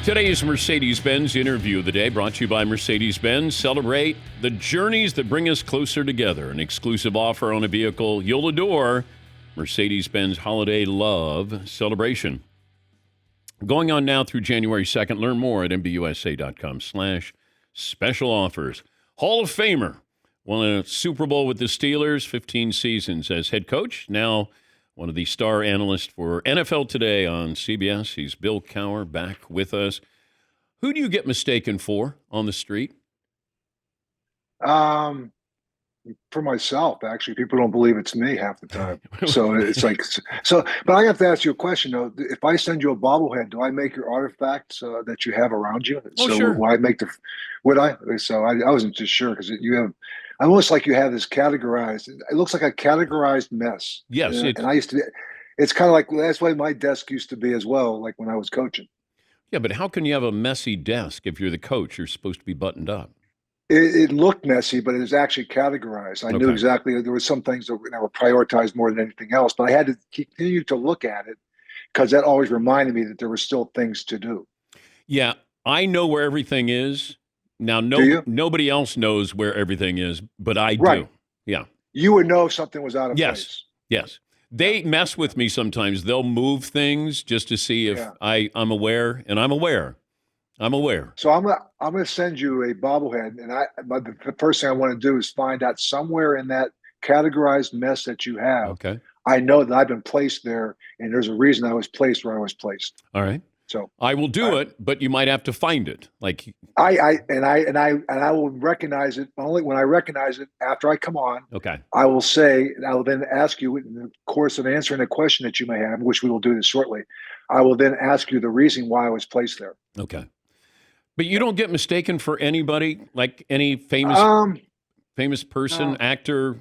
Today's Mercedes-Benz interview of the day brought to you by Mercedes-Benz. Celebrate the journeys that bring us closer together. An exclusive offer on a vehicle you'll adore. Mercedes-Benz Holiday Love Celebration. Going on now through January 2nd. Learn more at MBUSA.com/special offers. Hall of Famer. Won a Super Bowl with the Steelers, 15 seasons as head coach. Now one of the star analysts for NFL Today on CBS. He's Bill Cowher, back with us. Who do you get mistaken for on the street? For myself, actually, people don't believe it's me half the time. So it's like, but I have to ask you a question though. If I send you a bobblehead, do I make your artifacts that you have around you? Oh, so sure. would I? So I wasn't just sure because you have, almost like you have this categorized. It looks like a categorized mess. Yes. And I used to be, it's kind of like, that's why my desk used to be as well, like when I was coaching. Yeah, but how can you have a messy desk if you're the coach? You're supposed to be buttoned up. It looked messy, but it was actually categorized. I knew Okay. exactly there were some things that were prioritized more than anything else, but I had to continue to look at it because that always reminded me that there were still things to do. Yeah, I know where everything is. Now, Do you? nobody else knows where everything is, but I Right. do. Yeah. You would know if something was out of Yes. place. Yes. They mess with me sometimes. They'll move things just to see if Yeah. I'm aware, and I'm aware. I'm aware. So I'm gonna send you a bobblehead, and the first thing I want to do is find out somewhere in that categorized mess that you have. Okay. I know that I've been placed there, and there's a reason I was placed where I was placed. All right. So I will do I- it, but you might have to find it. Like, I will recognize it only when I recognize it after I come on. okay. I will then ask you in the course of answering a question that you may have, which we will do this shortly. I will then ask you the reason why I was placed there. Okay. But you don't get mistaken for anybody, like any famous person, No, actor.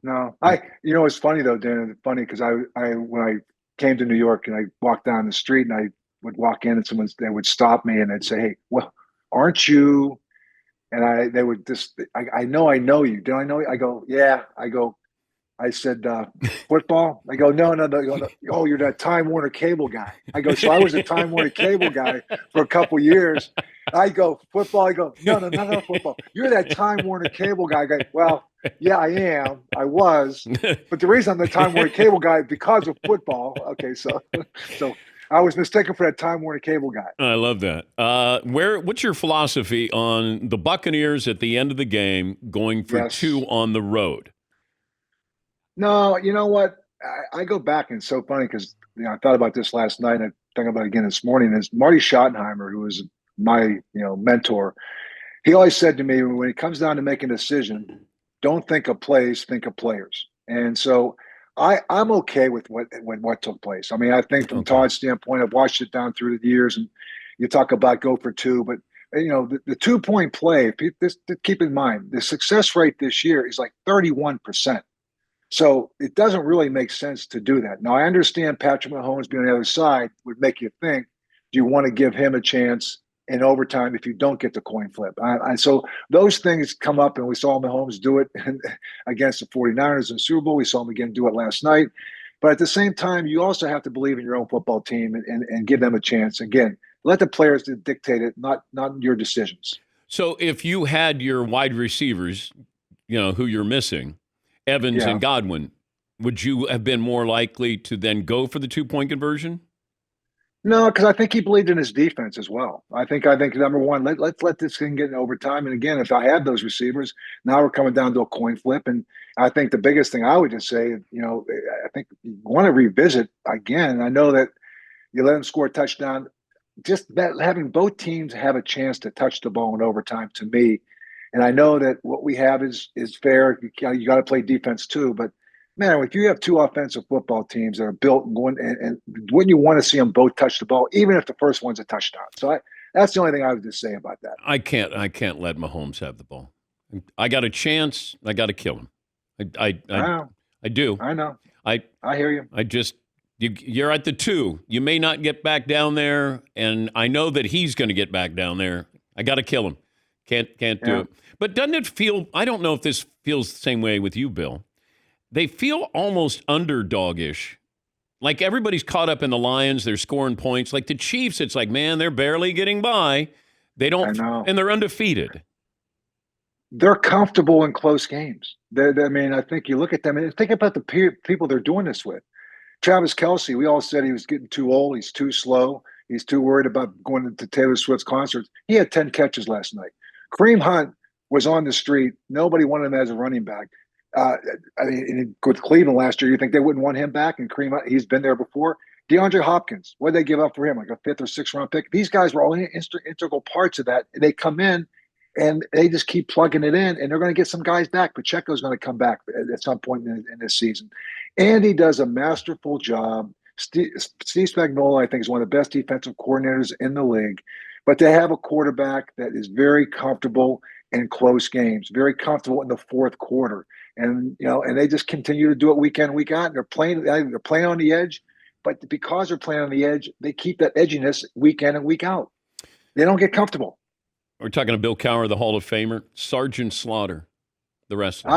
no. It's funny though, Dan. It's funny because I when I came to New York and I walked down the street and I would walk in and they would stop me and they'd say, "Hey, well, aren't you?" And they would just, I know you. Do I know you? I go, yeah. I said, football? I go, no. They go, no. Oh, you're that Time Warner cable guy. I go, so I was a Time Warner cable guy for a couple years. I go, football? I go, no, not football. You're that Time Warner cable guy. I go, well, yeah, I am. I was. But the reason I'm the Time Warner cable guy is because of football. Okay, so I was mistaken for that Time Warner cable guy. I love that. What's your philosophy on the Buccaneers at the end of the game going for Yes. 2 on the road? No, you know what? I go back and it's so funny because I thought about this last night and I think about it again this morning. Is Marty Schottenheimer, who was my mentor, he always said to me, when it comes down to making a decision, don't think of plays, think of players. And so I'm okay with what took place. I mean, I think from Okay. Todd's standpoint, I've watched it down through the years, and you talk about go for 2, but the 2-point play. Keep in mind the success rate this year is like 31%. So it doesn't really make sense to do that. Now, I understand Patrick Mahomes being on the other side would make you think, do you want to give him a chance in overtime if you don't get the coin flip? So those things come up, and we saw Mahomes do it against the 49ers in the Super Bowl. We saw him again do it last night. But at the same time, you also have to believe in your own football team and give them a chance. Again, let the players dictate it, not your decisions. So if you had your wide receivers, who you're missing, Evans Yeah. and Godwin, would you have been more likely to then go for the 2-point conversion? No, because I think he believed in his defense as well. I think number one, let's let this thing get in overtime. And again, if I had those receivers, now we're coming down to a coin flip. And I think the biggest thing I would just say, I think you want to revisit again. I know that you let them score a touchdown. Just that having both teams have a chance to touch the ball in overtime, to me. And I know that what we have is fair. You got to play defense too, but man, if you have 2 offensive football teams that are built and going, and wouldn't you want to see them both touch the ball, even if the first one's a touchdown? So that's the only thing I would just say about that. I can't let Mahomes have the ball. I got a chance. I got to kill him. I do. I know. I hear you. You're at the 2. You may not get back down there, and I know that he's going to get back down there. I got to kill him. Can't do it. But doesn't it feel? I don't know if this feels the same way with you, Bill. They feel almost underdog-ish Like everybody's caught up in the Lions. They're scoring points. Like the Chiefs, it's like, man, they're barely getting by. They I don't, know. and they're undefeated. They're comfortable in close games. I mean, I think you look at them and think about the people they're doing this with. Travis Kelce, we all said he was getting too old. He's too slow. He's too worried about going to Taylor Swift's concerts. He had 10 catches last night. Kareem Hunt was on the street. Nobody wanted him as a running back. Uh, I mean, with Cleveland last year, you think they wouldn't want him back? And Kareem Hunt, he's been there before. DeAndre Hopkins, what did they give up for him? Like a fifth or sixth round pick? These guys were all integral parts of that. They come in and they just keep plugging it in, and they're going to get some guys back. Pacheco's going to come back at some point in this season. Andy does a masterful job. Steve Spagnuolo, I think, is one of the best defensive coordinators in the league. But they have a quarterback that is very comfortable in close games, very comfortable in the fourth quarter, and and they just continue to do it week in, week out. And they're playing on the edge, but because they're playing on the edge, they keep that edginess week in and week out. They don't get comfortable. We're talking to Bill Cowher, the Hall of Famer, Sergeant Slaughter, the wrestler.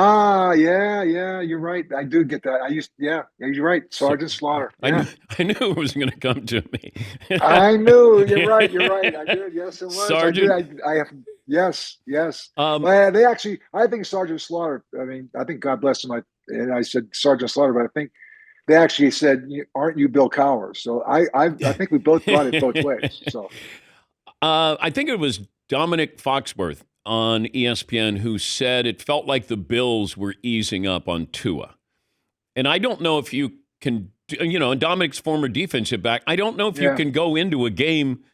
Yeah, you're right. I do get that. Yeah, you're right. Sergeant Slaughter. Yeah. I knew it was going to come to me. I knew. You're right. I did. Yes, it was. Sergeant. I have. Yes. Well, I think Sergeant Slaughter. I mean, I think God bless him. I said Sergeant Slaughter, but I think they actually said, "Aren't you Bill Cowher?" So I think we both got it both ways. So I think it was Dominic Foxworth on ESPN who said it felt like the Bills were easing up on Tua. And I don't know if you can, and Dominic's former defensive back, I don't know if you can go into a game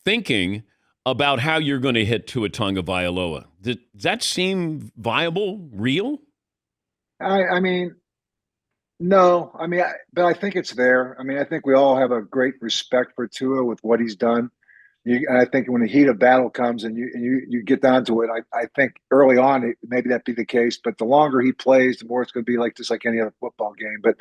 thinking about how you're going to hit Tua Tagovailoa. Does that seem viable, real? I mean, no. I mean, but I think it's there. I mean, I think we all have a great respect for Tua with what he's done. And I think when the heat of battle comes and you get down to it, I think early on maybe that'd be the case. But the longer he plays, the more it's going to be like just like any other football game. But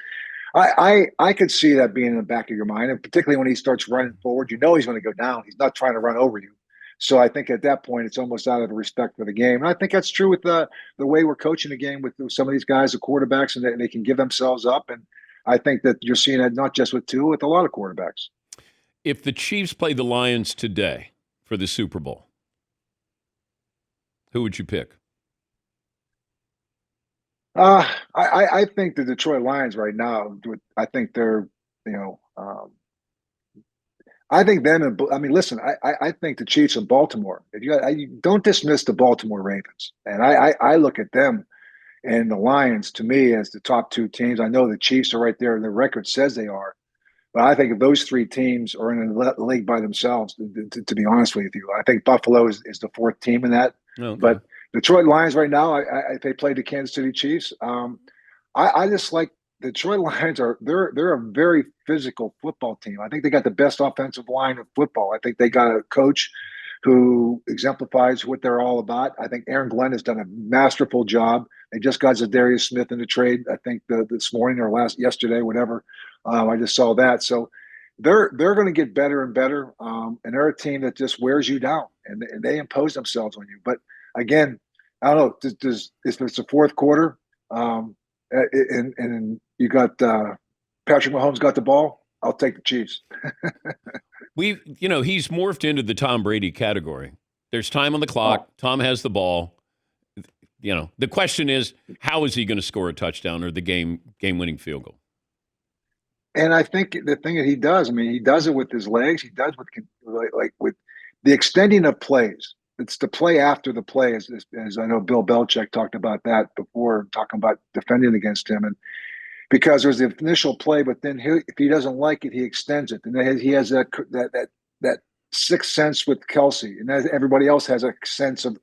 I could see that being in the back of your mind, and particularly when he starts running forward, he's going to go down. He's not trying to run over you. So I think at that point it's almost out of the respect for the game. And I think that's true with the way we're coaching the game with some of these guys, the quarterbacks, and they can give themselves up. And I think that you're seeing that not just with Tua, with a lot of quarterbacks. If the Chiefs play the Lions today for the Super Bowl, who would you pick? I think the Detroit Lions right now, I think they're, I think them and I mean, listen, I think the Chiefs and Baltimore. If you don't dismiss the Baltimore Ravens, and I look at them and the Lions to me as the top two teams. I know the Chiefs are right there, and the record says they are. But I think if those three teams are in a league by themselves, to be honest with you, I think Buffalo is the fourth team in that. Okay. But Detroit Lions right now, if they play the Kansas City Chiefs, I just like the Detroit Lions they're a very physical football team. I think they got the best offensive line of football. I think they got a coach who exemplifies what they're all about. I think Aaron Glenn has done a masterful job. They just got Zadarius Smith in the trade, I think this morning or yesterday, whatever. I just saw that. So they're going to get better and better. And they're a team that just wears you down, and they impose themselves on you. But again, I don't know. If it's the fourth quarter, and you got Patrick Mahomes got the ball, I'll take the Chiefs. He's morphed into the Tom Brady category. There's time on the clock. Tom has the ball. The question is, how is he going to score a touchdown or the game-winning field goal? And I think the thing that he does, I mean, he does it with his legs. He does with the extending of plays. It's the play after the play, as I know Bill Belichick talked about that before, talking about defending against him. And because there's the initial play, but then if he doesn't like it, he extends it. And he has that sixth sense with Kelce, and everybody else has a sense of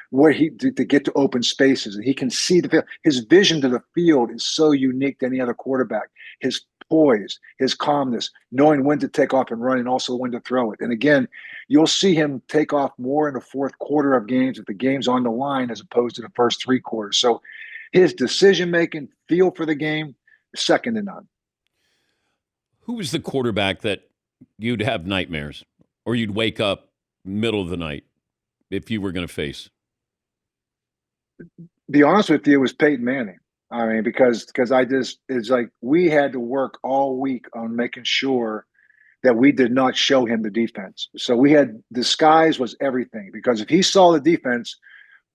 where to get to open spaces, and he can see the field. His vision to the field is so unique to any other quarterback. His poise, his calmness, knowing when to take off and run, and also when to throw it. And again, you'll see him take off more in the fourth quarter of games if the game's on the line as opposed to the first three quarters. So his decision-making, feel for the game, second to none. Who was the quarterback that you'd have nightmares or you'd wake up middle of the night if you were going to face? Be honest with you, it was Peyton Manning. I mean, because it's like we had to work all week on making sure that we did not show him the defense. So we had disguise was everything because if he saw the defense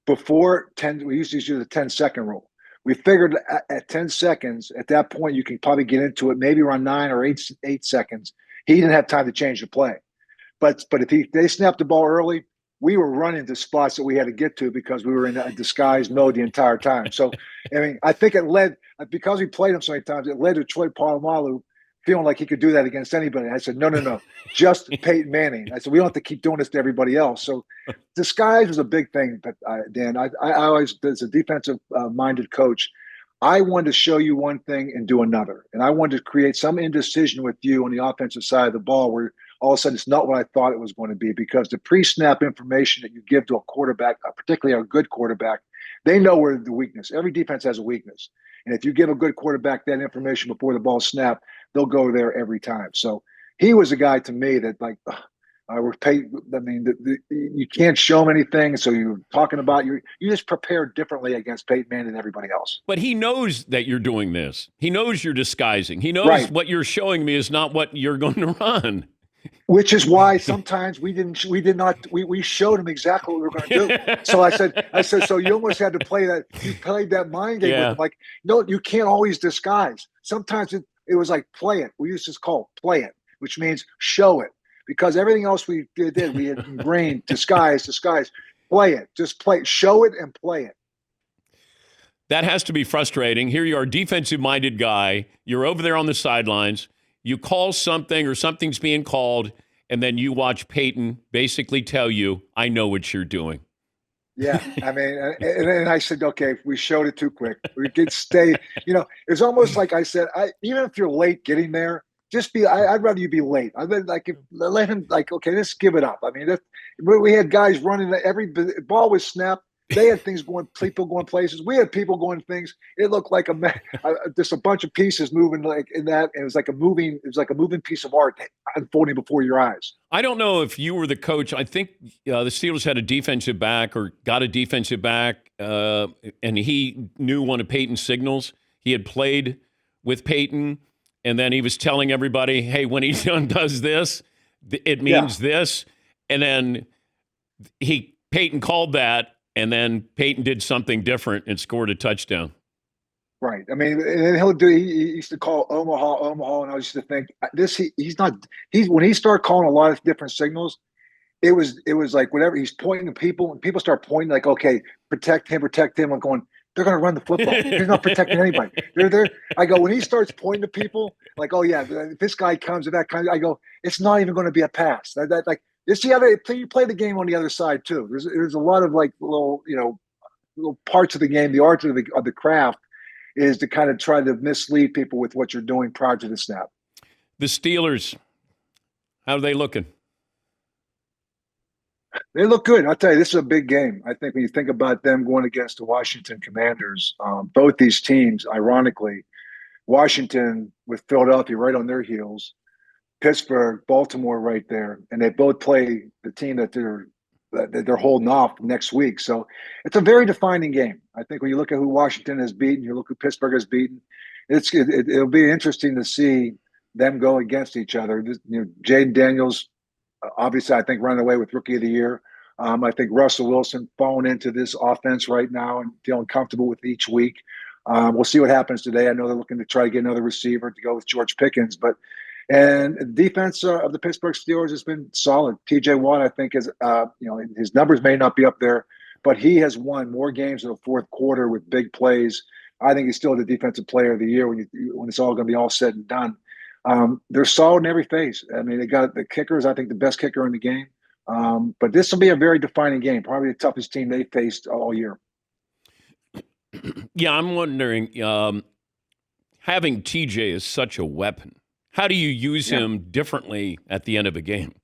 before 10, we used to use the 10-second rule. We figured at 10 seconds, at that point, you can probably get into it, maybe around 9 or 8 seconds. He didn't have time to change the play. But if they snapped the ball early, we were running to spots that we had to get to because we were in a disguise mode the entire time. So, I mean, I think it led because we played him so many times. It led to Troy Polamalu feeling like he could do that against anybody. I said, no, just Peyton Manning. I said we don't have to keep doing this to everybody else. So, disguise was a big thing. But Dan, I always, as a defensive minded coach, I wanted to show you one thing and do another, and I wanted to create some indecision with you on the offensive side of the ball where all of a sudden it's not what I thought it was going to be because the pre-snap information that you give to a quarterback, particularly a good quarterback, they know where the weakness. Every defense has a weakness. And if you give a good quarterback that information before the ball snap, they'll go there every time. So he was a guy to me that like, we're paid. I mean, you can't show him anything. So you're talking about you just prepare differently against Peyton Manning than everybody else. But he knows that you're doing this. He knows you're disguising. He knows Right. what you're showing me is not what you're going to run. Which is why sometimes we showed him exactly what we were going to do. So I said, so you almost had to play that. You played that mind game with him. Like, no, you can't always disguise. Sometimes it was like play it. We used to call play it, which means show it. Because everything else we did, we had ingrained disguise, play it, just play it, show it and play it. That has to be frustrating. Here you are, defensive-minded guy. You're over there on the sidelines. You call something or something's being called, and then you watch Peyton basically tell you, I know what you're doing. Yeah, I mean, and I said, okay, we showed it too quick. We could stay, it's almost like I said, even if you're late getting there, just be, I'd rather you be late. I'd like, let him, like, okay, let's give it up. I mean, we had guys running, every ball was snapped. They had people going places. We had people going things. It looked like just a bunch of pieces moving like in that. And it was like a moving piece of art unfolding before your eyes. I don't know if you were the coach. I think the Steelers had a defensive back or got a defensive back, and he knew one of Peyton's signals. He had played with Peyton, and then he was telling everybody, hey, when he does this, it means this. And then Peyton called that. And then Peyton did something different and scored a touchdown. Right. I mean, and he used to call Omaha, and I used to think when he started calling a lot of different signals, it was like whatever he's pointing to people, and people start pointing like, okay, protect him. I'm going, they're going to run the football. He's not protecting anybody. They're there. I go, when he starts pointing to people, like, oh yeah, if this guy comes with that kind of, I go, it's not even going to be a pass. Like. It's the other. You play the game on the other side too. There's a lot of like little parts of the game. The art of the craft is to kind of try to mislead people with what you're doing prior to the snap. The Steelers, how are they looking? They look good. I'll tell you, this is a big game. I think when you think about them going against the Washington Commanders, both these teams, ironically, Washington with Philadelphia right on their heels. Pittsburgh, Baltimore, right there, and they both play the team that they're holding off next week. So it's a very defining game. I think when you look at who Washington has beaten, you look who Pittsburgh has beaten. It'll be interesting to see them go against each other. Jaden Daniels, obviously, I think running away with Rookie of the Year. I think Russell Wilson falling into this offense right now and feeling comfortable with each week. We'll see what happens today. I know they're looking to try to get another receiver to go with George Pickens, and the defense of the Pittsburgh Steelers has been solid. TJ Watt, I think, is his numbers may not be up there, but he has won more games in the fourth quarter with big plays. I think he's still the defensive player of the year when it's all going to be all said and done. They're solid in every phase. I mean, they got the kickers. I think the best kicker in the game. But this will be a very defining game. Probably the toughest team they faced all year. Yeah, I'm wondering. Having TJ is such a weapon. How do you use him differently at the end of a game?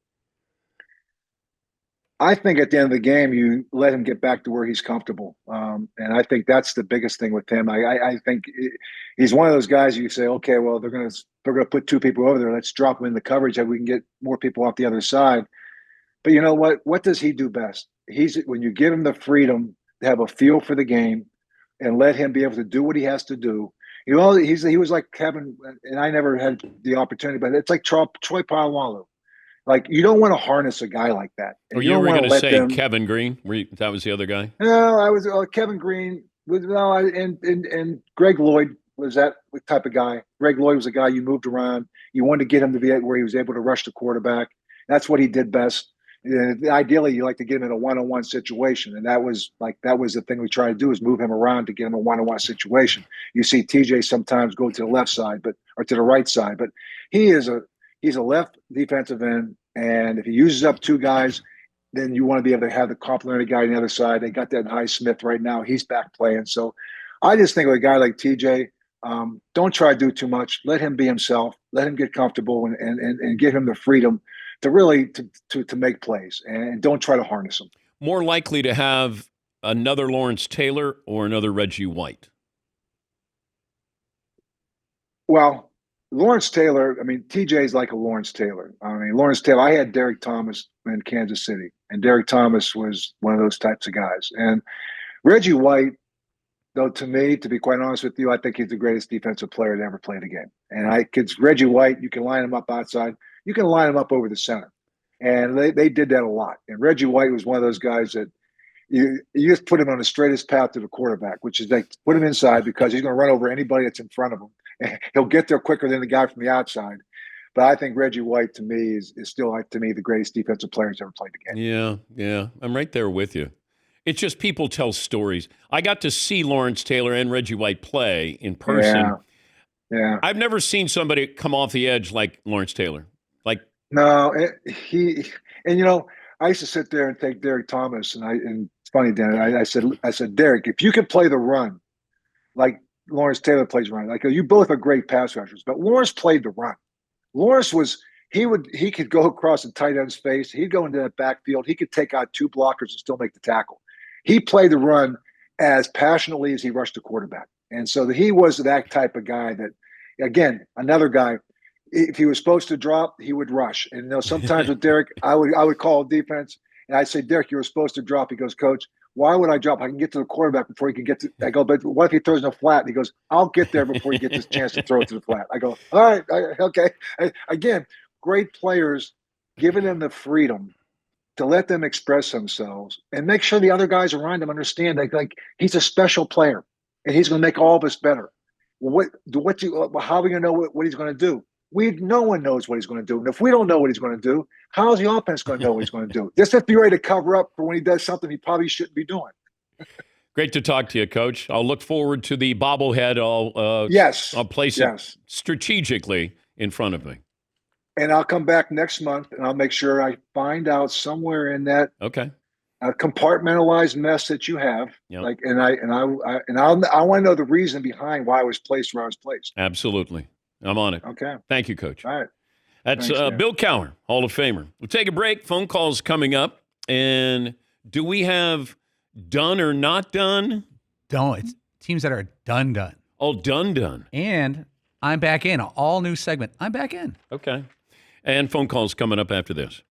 I think at the end of the game, you let him get back to where he's comfortable. And I think that's the biggest thing with him. I think he's one of those guys you say, okay, well, they're going to put two people over there. Let's drop him in the coverage so we can get more people off the other side. But you know what? What does he do best? When you give him the freedom to have a feel for the game and let him be able to do what he has to do. You know, he was like Kevin, and I never had the opportunity, but it's like Troy Polamalu. Like, you don't want to harness a guy like that, Oh, and you you don't were want going to to let say them. Kevin Green? That was the other guy? No, I was Kevin Green. And Greg Lloyd was that type of guy. Greg Lloyd was a guy you moved around. You wanted to get him to be where he was able to rush the quarterback. That's what he did best. Ideally, you like to get him in a one-on-one situation, and that was the thing we try to do, is move him around to get him a one-on-one situation. You see TJ sometimes go to the left side, or to the right side, but he's a left defensive end, and if he uses up two guys, then you want to be able to have the complementary guy on the other side. They got that Highsmith right now. He's back playing. So I just think with a guy like TJ, don't try to do too much. Let him be himself. Let him get comfortable and give him the freedom to really to make plays. And don't try to harness him. More likely to have another Lawrence Taylor or another Reggie White? Well, Lawrence Taylor, I mean, TJ is like a Lawrence Taylor. I mean, Lawrence Taylor, I had Derek Thomas in Kansas City, and Derek Thomas was one of those types of guys. And Reggie White, though, to me, to be quite honest with you, I think he's the greatest defensive player to ever play the game. And Reggie White, you can line him up outside, you can line him up over the center. And they did that a lot. And Reggie White was one of those guys that you just put him on the straightest path to the quarterback, which is like put him inside, because he's going to run over anybody that's in front of him. He'll get there quicker than the guy from the outside. But I think Reggie White, to me, is still, like, to me, the greatest defensive player who's ever played the game. Yeah. I'm right there with you. It's just people tell stories. I got to see Lawrence Taylor and Reggie White play in person. Yeah. I've never seen somebody come off the edge like Lawrence Taylor. No, I used to sit there and take Derek Thomas, and it's funny, Dan. I said, Derek, if you could play the run like Lawrence Taylor plays run, like, you both are great pass rushers, but Lawrence played the run. Lawrence he could go across the tight end's face. He'd go into that backfield. He could take out two blockers and still make the tackle. He played the run as passionately as he rushed the quarterback. And so he was that type of guy that, again, another guy, if he was supposed to drop, he would rush. And sometimes with Derek, I would call defense, and I'd say, Derek, you were supposed to drop. He goes, Coach, why would I drop? I can get to the quarterback before he can get to. I go, but what if he throws in a flat? And he goes, I'll get there before he gets his chance to throw it to the flat. I go, all right, okay. Again, great players, giving them the freedom to let them express themselves and make sure the other guys around them understand that, like, he's a special player and he's going to make all of us better. Well, how are we going to know what he's going to do? No one knows what he's going to do. And if we don't know what he's going to do, how's the offense going to know what he's going to do? Just have to be ready to cover up for when he does something he probably shouldn't be doing. Great to talk to you, Coach. I'll look forward to the bobblehead. I'll place it strategically in front of me. And I'll come back next month, and I'll make sure I find out somewhere in that compartmentalized mess that you have. Yep. I want to know the reason behind why I was placed where I was placed. Absolutely. I'm on it. Okay. Thank you, Coach. All right. That's Bill Cowher, Hall of Famer. We'll take a break. Phone calls coming up. And do we have done or not done? Don't. It's teams that are done. Oh, done. And I'm back in. All new segment. I'm back in. Okay. And phone calls coming up after this.